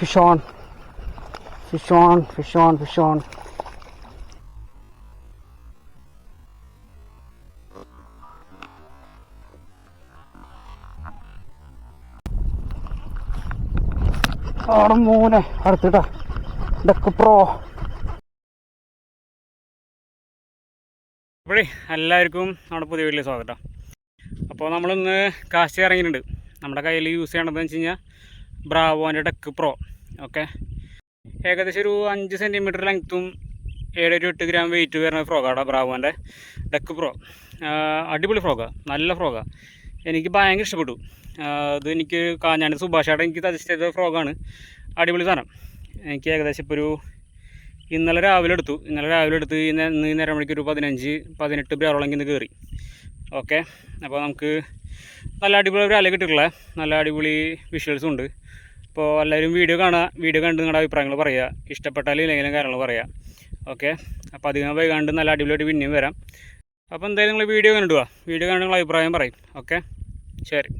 fish on, fish on, fish on, fish on. അവിടെ മോനെ അടുത്തിട്ടാ ഡക്ക് പ്രോ. അപ്പോഴേ എല്ലാവർക്കും നമ്മുടെ പുതിയ വീട്ടിൽ സ്വാഗതം. അപ്പോൾ നമ്മളിന്ന് കാസ്റ്റ് ഇറങ്ങിയിട്ടുണ്ട്. നമ്മുടെ കയ്യിൽ യൂസ് ചെയ്യണതെന്ന് വെച്ച് കഴിഞ്ഞാൽ ബ്രാവോൻ്റെ ഡക്ക് പ്രോ. ഓക്കെ, ഏകദേശം ഒരു 5 സെൻറ്റിമീറ്റർ ലെങ്ത്തും 7-8 ഗ്രാം വെയിറ്റ് വരുന്ന ഫ്രോഗാണ് ബ്രാവോൻ്റെ ഡക്ക് പ്രോ. അടിപൊളി ഫ്രോഗാണ്, നല്ല ഫ്രോഗാണ്. എനിക്ക് ഭയങ്കര ഇഷ്ടപ്പെട്ടു. ഇത് ഞാൻ സുഭാഷേട്ടൻ എനിക്ക് സജസ്റ്റ് ചെയ്ത ഫ്രോഗാണ്. അടിപൊളി സാധനം. എനിക്ക് ഏകദേശം ഇപ്പോൾ ഇന്നലെ രാവിലെ എടുത്ത് ഇന്ന് നേരം മണിക്ക് ഒരു 15-18 ബ്രാവോളം ഇന്ന് കയറി. ഓക്കെ, അപ്പോൾ നമുക്ക് നല്ല അടിപൊളി ബ്രാല കിട്ടിയിട്ടുള്ള നല്ല അടിപൊളി വിഷ്വൽസും ഉണ്ട്. അപ്പോൾ എല്ലാവരും വീഡിയോ കണ്ട് നിങ്ങളുടെ അഭിപ്രായങ്ങൾ പറയുക, ഇഷ്ടപ്പെട്ടാലും ഇല്ലെങ്കിലും കാര്യങ്ങൾ പറയുക. ഓക്കെ, അപ്പോൾ അധികം വൈകാണ്ട് നല്ല അടിപൊളിയായിട്ട് പിന്നെയും വരാം. അപ്പോൾ എന്തായാലും നിങ്ങൾ വീഡിയോ കണ്ടിടുക, വീഡിയോ കണ്ട് നിങ്ങൾ അഭിപ്രായം പറയും. ഓക്കെ, ശരി.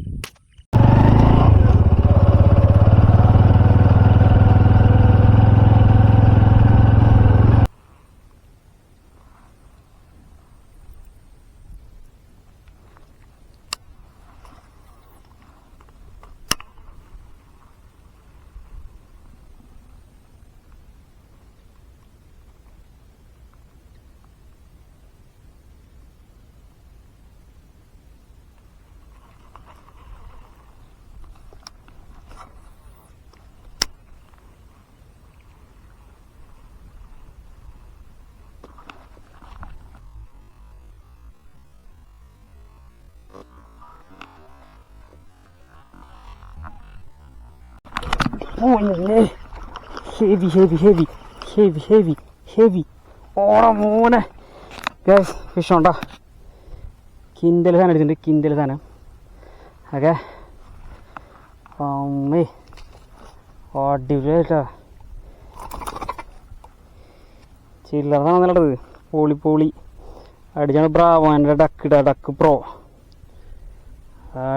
ഹെവി ഓട മോനെ. ഗൈസ്, ഫിഷ് ഉണ്ടോ? കിൻഡൽ സാധനം അടിച്ചിട്ടുണ്ട്, കിൻഡൽ സാധനം. ഓക്കെ, അമ്മേ അടിപൊളിയായിട്ടാ. ചില്ലറ സാധനം നല്ലത്, പൊളി അടിച്ചാണ് ബ്രാവോൻ്റെ ഡക്ക് പ്രോ.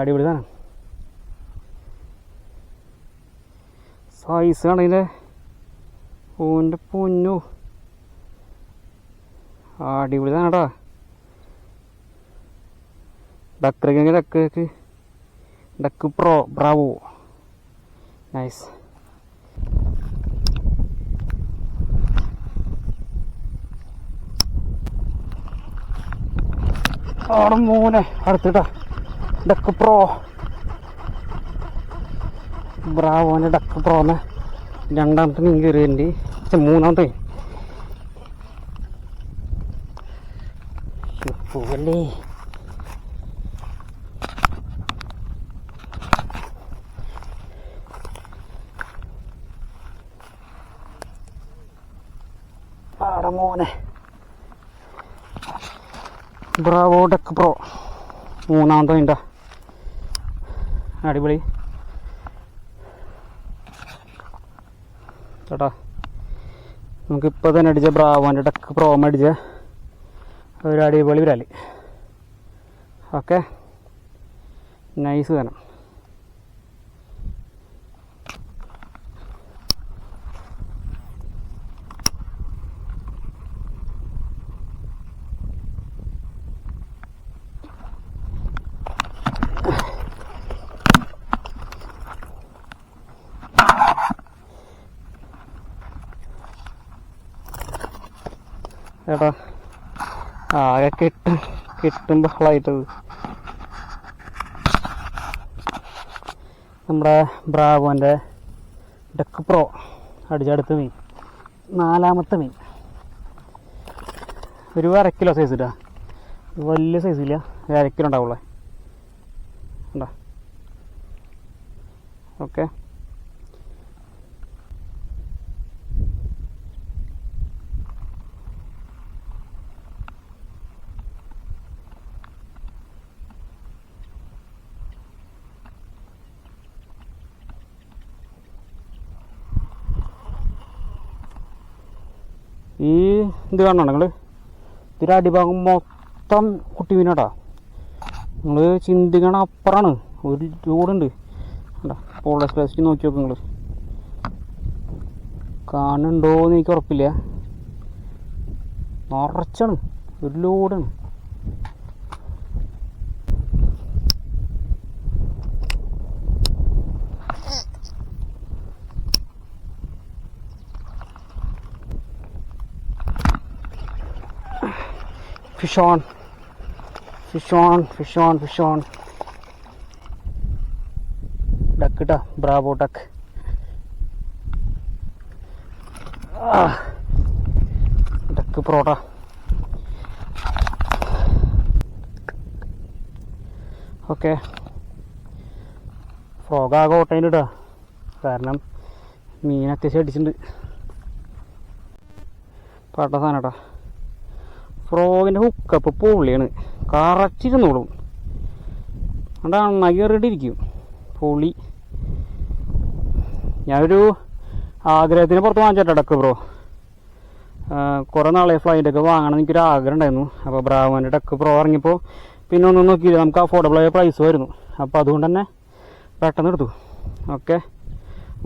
അടിപൊളി സാധനം. സൈസ് ആണ് ഇതിൻ്റെ. ഓൻ്റെ പൊന്നു, അടിപൊളി സാധനടാ. Duck pro Bravo, nice. അവിടെ മോനെ അടുത്തിട്ടാ ഡക്ക് പ്രോ. ബ്രാവോൻ്റെ ഡക്ക് പ്രോന്ന് രണ്ടാമത്തെ മീൻ കയറിയുണ്ട്, മൂന്നാമത്തെ പോവല്ലേ. ആടെ മോനെ ബ്രാവോ ഡക്ക് പ്രോ മൂന്നാമത്തെ മീൻ്റെ. അടിപൊളി ചേട്ടാ. നമുക്കിപ്പോൾ തന്നെ അടിച്ച ബ്രാവോൻ്റെ ഡക്ക് പ്രോ അടിച്ച ഒരു അടിപൊളി വിരാല്. ഓക്കെ, നൈസ് തന്നെ. ചേട്ടാ ആകെ കിട്ടും ബഹളമായിട്ടത്. നമ്മുടെ ബ്രാവോൻ്റെ ഡക്ക് പ്രോ അടിച്ചടുത്ത മീൻ, നാലാമത്തെ മീൻ. ഒരു 1/2 കിലോ സൈസ് ഇട്ടാ, വലിയ സൈസില്ല, 1/2 കിലോ ഉണ്ടാവുള്ളേ. ഉണ്ടോ? ഓക്കെ, ഈ ഇത് കാണണം നിങ്ങൾ, ഇതിൻ്റെ അടിഭാഗം മൊത്തം കുട്ടി മീനാട്ടാ. നിങ്ങൾ ചിന്തിക്കണ അപ്പുറമാണ്, ഒരു ചൂടുണ്ട്. പോളസ് പ്ലാസ്റ്റിക് നോക്കി നോക്കും നിങ്ങൾ. കാണുന്നുണ്ടോയെന്ന് എനിക്ക് ഉറപ്പില്ല. നിറച്ചാണ്, ഒരു ലോഡാണ്. Fish on, fish on, fish on, fish on. Duck ita, bravo duck. Duck prota. Okay. Frog ആകെ ഓട്ടയിലിടാ, കാരണം മീൻ അത്യാവശ്യം അടിച്ചിട്ടുണ്ട്. പാട്ട സാധനം കേട്ടോ. ഫ്രോഗിൻ്റെ ഹുക്കപ്പ് പൊള്ളിയാണ്, കറക്റ്റ് ഇരുന്നോളും. അതുകൊണ്ട് അണ്ണാക്കി കയറിയിട്ടിരിക്കും. പൊളി. ഞാനൊരു ആഗ്രഹത്തിന് പുറത്ത് വാങ്ങിച്ചിട്ടാ ഡക്ക് ബ്രോ. കുറേ നാളെ ഫ്ലൈറ്റൊക്കെ വാങ്ങണം എനിക്കൊരു ആഗ്രഹം ഉണ്ടായിരുന്നു. അപ്പോൾ ബ്രാവോൻ്റെ ഡക്ക് പ്രോ ഇറങ്ങിയപ്പോൾ പിന്നെ ഒന്നും നോക്കിയില്ല, നമുക്ക് അഫോർഡബിളായ പ്രൈസ് വരുന്നു. അപ്പോൾ അതുകൊണ്ട് തന്നെ പെട്ടെന്ന് എടുത്തു. ഓക്കെ,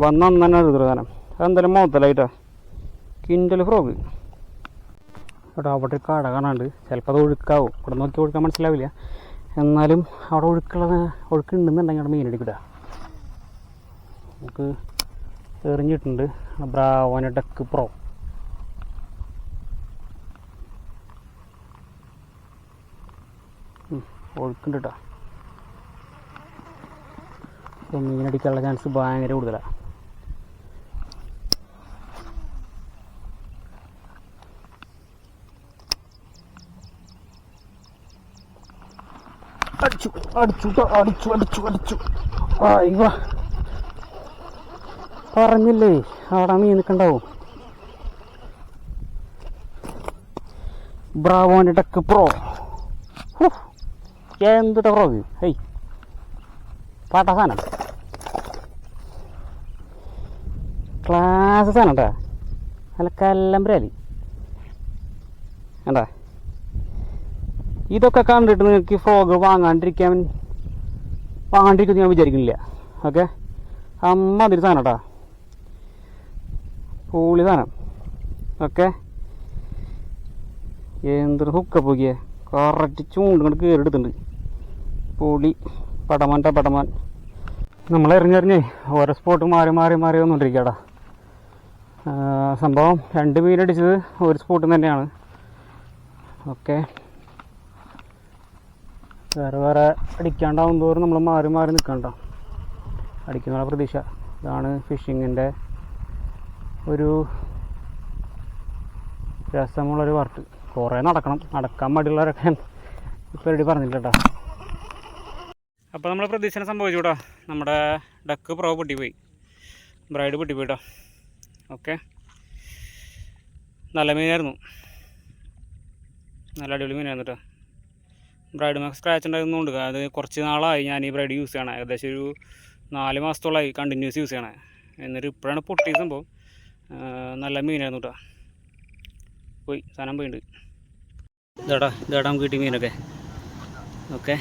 വന്ന് അന്ന് തന്നെ എടുത്തു സാധനം. അതെന്തായാലും മുതലായിട്ടാ. കിൻഡൽ ഫ്രോഗ് കേട്ടോ. അവിടെ ഒരു കട കാണാണ്ട്, ചിലപ്പോൾ അത് ഒഴുക്കാവും. ഇവിടെ നോക്കി ഒഴുക്കാൻ മനസ്സിലാവില്ല, എന്നാലും അവിടെ ഒഴുക്കുണ്ടെന്നുണ്ടെങ്കിൽ അവിടെ മീൻ എടുക്കില്ല. നമുക്ക് എറിഞ്ഞിട്ടുണ്ട് ബ്രാവോൻ്റെ ഡക്ക് പ്രോ. ഒഴുക്കുണ്ട് കേട്ടോ. അപ്പോൾ മീനടിക്കാനുള്ള ചാൻസ് ഭയങ്കര കൂടുതലാണ്. അടിച്ചു അടിച്ചു അടിച്ചു അടിച്ചു അടിച്ചു. അയ്യോ, പറഞ്ഞില്ലേ അവിടെ മീൻ നിൽക്കണ്ടാവും. ബ്രാവോൻ്റെ ഡക്ക് പ്രോ. എന്തിട്ടാ ഫ്രോഗ്? ഹേയ്, പാട്ട സാധനം, ക്ലാസ് സാധനം കേട്ടാ. നല്ല കല്ലമ്പരാലി വേണ്ടാ. ഇതൊക്കെ കണ്ടിട്ട് നിങ്ങൾക്ക് ഫ്രോഗ് വാങ്ങാണ്ടിരിക്കുമെന്ന് ഞാൻ വിചാരിക്കുന്നില്ല. ഓക്കെ, അമ്മാതിരി സാധനം കേട്ടോ, പൊളി സാധനം. ഓക്കെ, എന്തൊരു ഹുക്ക പോക്കിയേ, കറക്റ്റ് ചൂണ്ട് കൊണ്ട് കയറിയെടുത്തിട്ടുണ്ട്. പൊളി പടമാൻ. നമ്മൾ എറിഞ്ഞെറിഞ്ഞേ ഓരോ സ്പോട്ട് മാറി വന്നുകൊണ്ടിരിക്കടാ. സംഭവം 2 മീനടിച്ചത് ഒരു സ്പോട്ടിൽ നിന്ന് തന്നെയാണ്. ഓക്കെ, വേറെ അടിക്കാണ്ടാവും തോറും നമ്മൾ മാറി നിൽക്കണ്ട, അടിക്കുന്ന പ്രതീക്ഷ. ഇതാണ് ഫിഷിങ്ങിൻ്റെ ഒരു രസമുള്ളൊരു പാർട്ട്. കുറേ നടക്കാൻ മടിയുള്ളവരൊക്കെ ഇപ്പോൾ റെഡി പറഞ്ഞില്ല കേട്ടോ. അപ്പോൾ നമ്മൾ പ്രതീക്ഷനെ സംഭവിച്ചു കേട്ടോ. നമ്മുടെ ഡക്ക് പ്രോ പൊട്ടിപ്പോയി, ബ്രൈഡ് പൊട്ടിപ്പോയി കേട്ടോ. ഓക്കെ, നല്ല മീനായിരുന്നു, നല്ല അടിപൊളി മീനായിരുന്നു കേട്ടോ. ബ്രൈഡ് മാർക്ക് സ്ക്രാച്ച് ഉണ്ടായിരുന്നുകൊണ്ട് അത് കുറച്ച് നാളായി ഞാൻ ഈ ബ്രൈഡ് യൂസ് ചെയ്യണേ. ഏകദേശം ഒരു 4 മാസത്തോളമായി കണ്ടിന്യൂസ് യൂസ് ചെയ്യണേ. എന്നിട്ട് ഇപ്പോഴാണ് പൊട്ടിയ സംഭവം. നല്ല മീനായിരുന്നു കേട്ടോ. പോയി സാധനം പോയിട്ടുണ്ട്. ഇതാടാ നമുക്ക് കിട്ടിയ മീനൊക്കെ. ഓക്കെ.